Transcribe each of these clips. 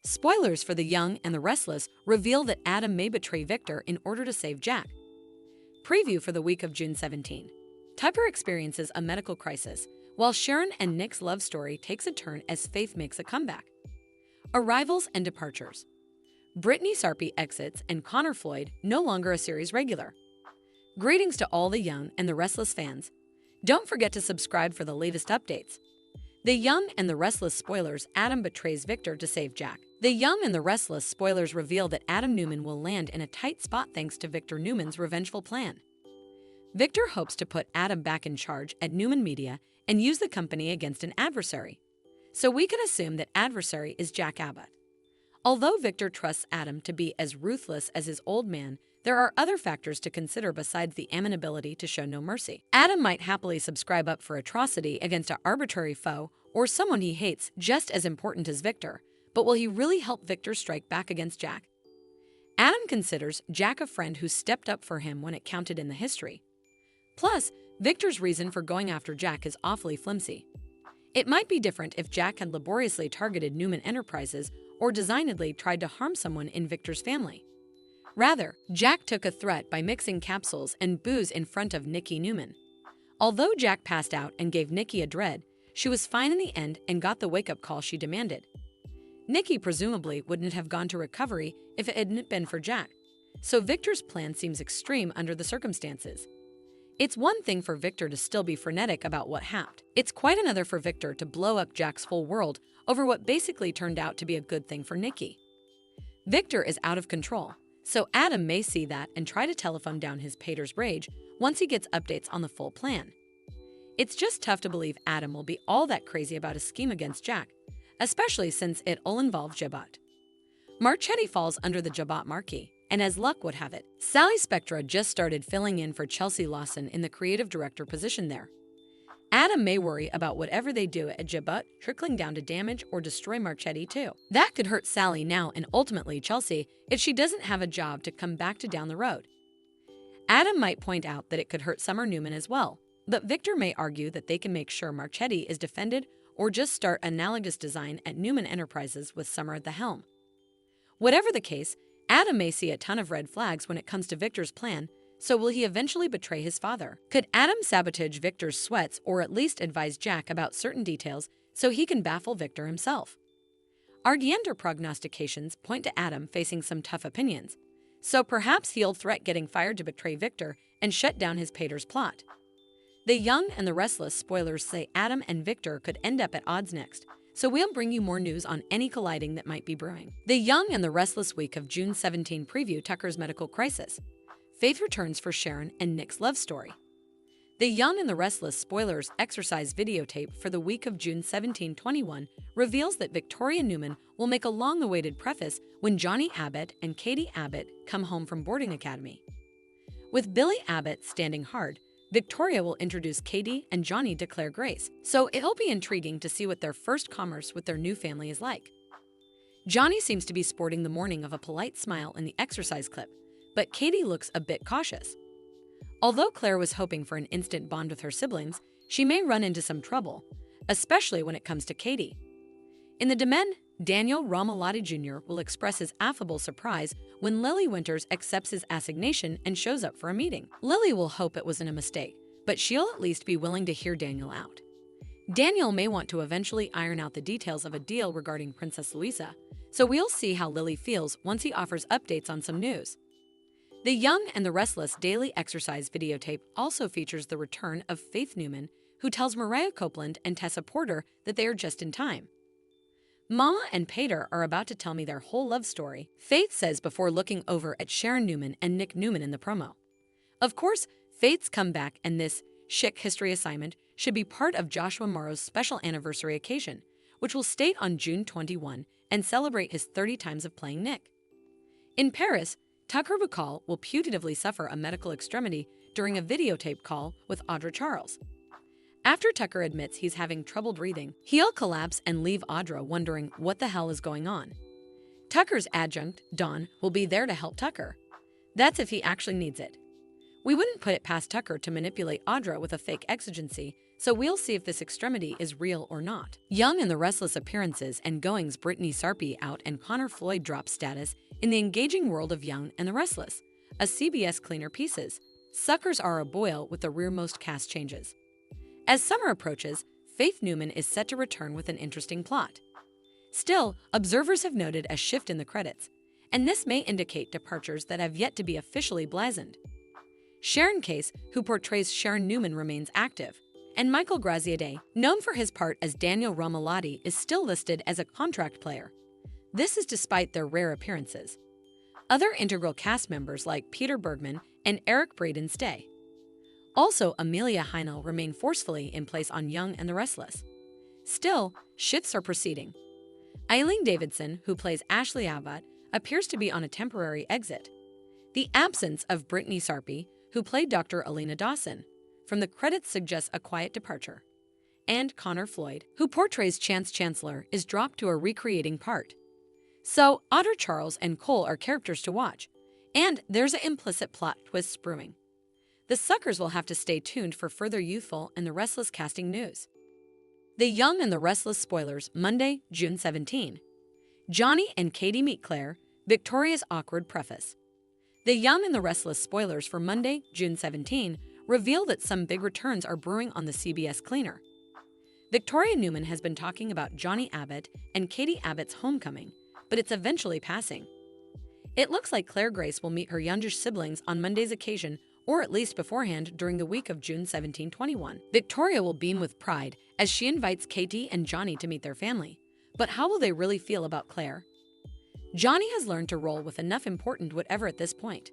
Spoilers for The Young and the Restless reveal that Adam may betray Victor in order to save Jack. Preview for the week of June 17. Tucker experiences a medical crisis, while Sharon and Nick's love story takes a turn as Faith makes a comeback. Arrivals and departures. Brittany Sarpy exits and Connor Floyd no longer a series regular. Greetings to all The Young and the Restless fans. Don't forget to subscribe for the latest updates. The Young and the Restless spoilers: Adam betrays Victor to save Jack. The Young and the Restless spoilers reveal that Adam Newman will land in a tight spot thanks to Victor Newman's revengeful plan. Victor hopes to put Adam back in charge at Newman Media and use the company against an adversary. So we can assume that adversary is Jack Abbott. Although Victor trusts Adam to be as ruthless as his old man, there are other factors to consider besides the amenability to show no mercy. Adam might happily subscribe up for atrocity against an arbitrary foe or someone he hates just as important as Victor, but will he really help Victor strike back against Jack? Adam considers Jack a friend who stepped up for him when it counted in the history. Plus, Victor's reason for going after Jack is awfully flimsy. It might be different if Jack had laboriously targeted Newman Enterprises or designedly tried to harm someone in Victor's family. Rather, Jack took a threat by mixing capsules and booze in front of Nikki Newman. Although Jack passed out and gave Nikki a dread, she was fine in the end and got the wake-up call she demanded. Nikki presumably wouldn't have gone to recovery if it hadn't been for Jack, so Victor's plan seems extreme under the circumstances. It's one thing for Victor to still be frenetic about what happened. It's quite another for Victor to blow up Jack's whole world over what basically turned out to be a good thing for Nikki. Victor is out of control, so Adam may see that and try to telephone down his pater's rage once he gets updates on the full plan. It's just tough to believe Adam will be all that crazy about a scheme against Jack, especially since it'll involve Jabot. Marchetti falls under the Jabot marquee, and as luck would have it, Sally Spectra just started filling in for Chelsea Lawson in the creative director position there. Adam may worry about whatever they do at Jabot trickling down to damage or destroy Marchetti too. That could hurt Sally now and ultimately Chelsea if she doesn't have a job to come back to down the road. Adam might point out that it could hurt Summer Newman as well, but Victor may argue that they can make sure Marchetti is defended or just start analogous design at Newman Enterprises with Summer at the helm. Whatever the case, Adam may see a ton of red flags when it comes to Victor's plan, so will he eventually betray his father? Could Adam sabotage Victor's sweats or at least advise Jack about certain details so he can baffle Victor himself? Argenter prognostications point to Adam facing some tough opinions, so perhaps he'll threat getting fired to betray Victor and shut down his pater's plot. The Young and the Restless spoilers say Adam and Victor could end up at odds next, so we'll bring you more news on any colliding that might be brewing. The Young and the Restless week of June 17 preview Tucker's medical crisis. Faith returns for Sharon and Nick's love story. The Young and the Restless spoilers exercise videotape for the week of June 17-21 reveals that Victoria Newman will make a long-awaited preface when Johnny Abbott and Katie Abbott come home from boarding academy. With Billy Abbott standing hard, Victoria will introduce Katie and Johnny to Claire Grace, so it'll be intriguing to see what their first commerce with their new family is like. Johnny seems to be sporting the morning of a polite smile in the exercise clip, but Katie looks a bit cautious. Although Claire was hoping for an instant bond with her siblings, she may run into some trouble, especially when it comes to Katie. In the Demen, Daniel Romalotti Jr. will express his affable surprise when Lily Winters accepts his assignation and shows up for a meeting. Lily will hope it wasn't a mistake, but she'll at least be willing to hear Daniel out. Daniel may want to eventually iron out the details of a deal regarding Princess Louisa, so we'll see how Lily feels once he offers updates on some news. The Young and the Restless daily exercise videotape also features the return of Faith Newman, who tells Mariah Copeland and Tessa Porter that they are just in time. Mama and Pater are about to tell me their whole love story, Faith says before looking over at Sharon Newman and Nick Newman in the promo. Of course, Faith's comeback and this chic history assignment should be part of Joshua Morrow's special anniversary occasion, which will state on June 21 and celebrate his 30 times of playing Nick. In Paris, Tucker Bacall will putatively suffer a medical extremity during a videotape call with Audra Charles. After Tucker admits he's having trouble breathing, he'll collapse and leave Audra wondering what the hell is going on. Tucker's adjunct, Dawn, will be there to help Tucker. That's if he actually needs it. We wouldn't put it past Tucker to manipulate Audra with a fake exigency so we'll see if this extremity is real or not. Young and the Restless appearances and goings. Brittany Sarpy out and Connor Floyd drop status in the engaging world of Young and the Restless. A CBS cleaner pieces. Suckers are a boil with the rearmost cast changes. As summer approaches, Faith Newman is set to return with an interesting plot. Still, observers have noted a shift in the credits, and this may indicate departures that have yet to be officially blazoned. Sharon Case, who portrays Sharon Newman, remains active, and Michael Graziadei, known for his part as Daniel Romalotti, is still listed as a contract player. This is despite their rare appearances. Other integral cast members like Peter Bergman and Eric Braeden stay. Also, Amelia Heinel remain forcefully in place on Young and the Restless. Still, shifts are proceeding. Eileen Davidson, who plays Ashley Abbott, appears to be on a temporary exit. The absence of Brittany Sarpy, who played Dr. Alina Dawson, from the credits suggests a quiet departure. And Connor Floyd, who portrays Chance Chancellor, is dropped to a recreating part. So, Otter Charles and Cole are characters to watch, and there's an implicit plot twist brewing. The suckers will have to stay tuned for further youthful and the Restless casting news. The Young and the Restless spoilers, Monday, June 17. Johnny and Katie meet Claire, Victoria's awkward preface. The Young and the Restless spoilers for Monday, June 17, reveal that some big returns are brewing on the CBS cleaner. Victoria Newman has been talking about Johnny Abbott and Katie Abbott's homecoming, but it's eventually passing. It looks like Claire Grace will meet her youngish siblings on Monday's occasion, or at least beforehand during the week of June 17-21. Victoria will beam with pride as she invites Katie and Johnny to meet their family. But how will they really feel about Claire? Johnny has learned to roll with enough important whatever at this point.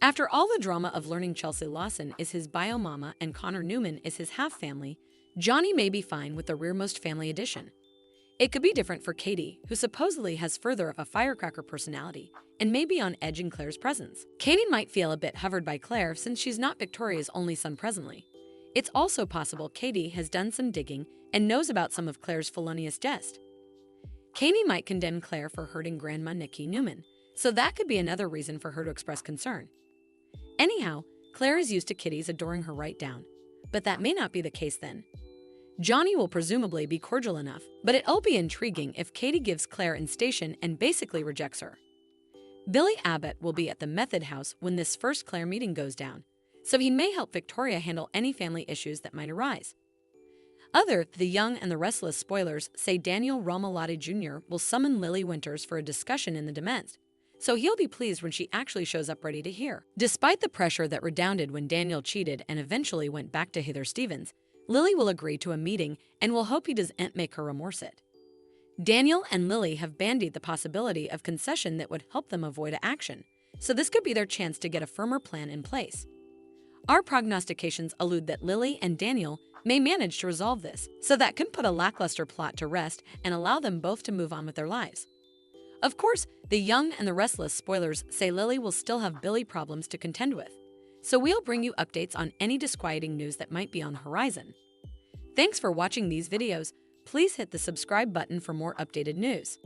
After all the drama of learning Chelsea Lawson is his bio mama and Connor Newman is his half-family, Johnny may be fine with the rearmost family addition. It could be different for Katie, who supposedly has further of a firecracker personality and may be on edge in Claire's presence. Katie might feel a bit hovered by Claire since she's not Victoria's only son presently. It's also possible Katie has done some digging and knows about some of Claire's felonious jest. Katie might condemn Claire for hurting Grandma Nikki Newman, so that could be another reason for her to express concern. Anyhow, Claire is used to kiddies adoring her right down, but that may not be the case then. Johnny will presumably be cordial enough, but it'll be intriguing if Katie gives Claire in station and basically rejects her. Billy Abbott will be at the Method House when this first Claire meeting goes down, so he may help Victoria handle any family issues that might arise. The Young and the Restless spoilers say Daniel Romalotti Jr. will summon Lily Winters for a discussion in the Demesne, so he'll be pleased when she actually shows up ready to hear. Despite the pressure that redounded when Daniel cheated and eventually went back to Heather Stevens, Lily will agree to a meeting and will hope he doesn't make her remorse it. Daniel and Lily have bandied the possibility of concession that would help them avoid action, so this could be their chance to get a firmer plan in place. Our prognostications allude that Lily and Daniel may manage to resolve this, so that can put a lackluster plot to rest and allow them both to move on with their lives. Of course, the Young and the Restless spoilers say Lily will still have Billy problems to contend with, so we'll bring you updates on any disquieting news that might be on the horizon. Thanks for watching these videos. Please hit the subscribe button for more updated news.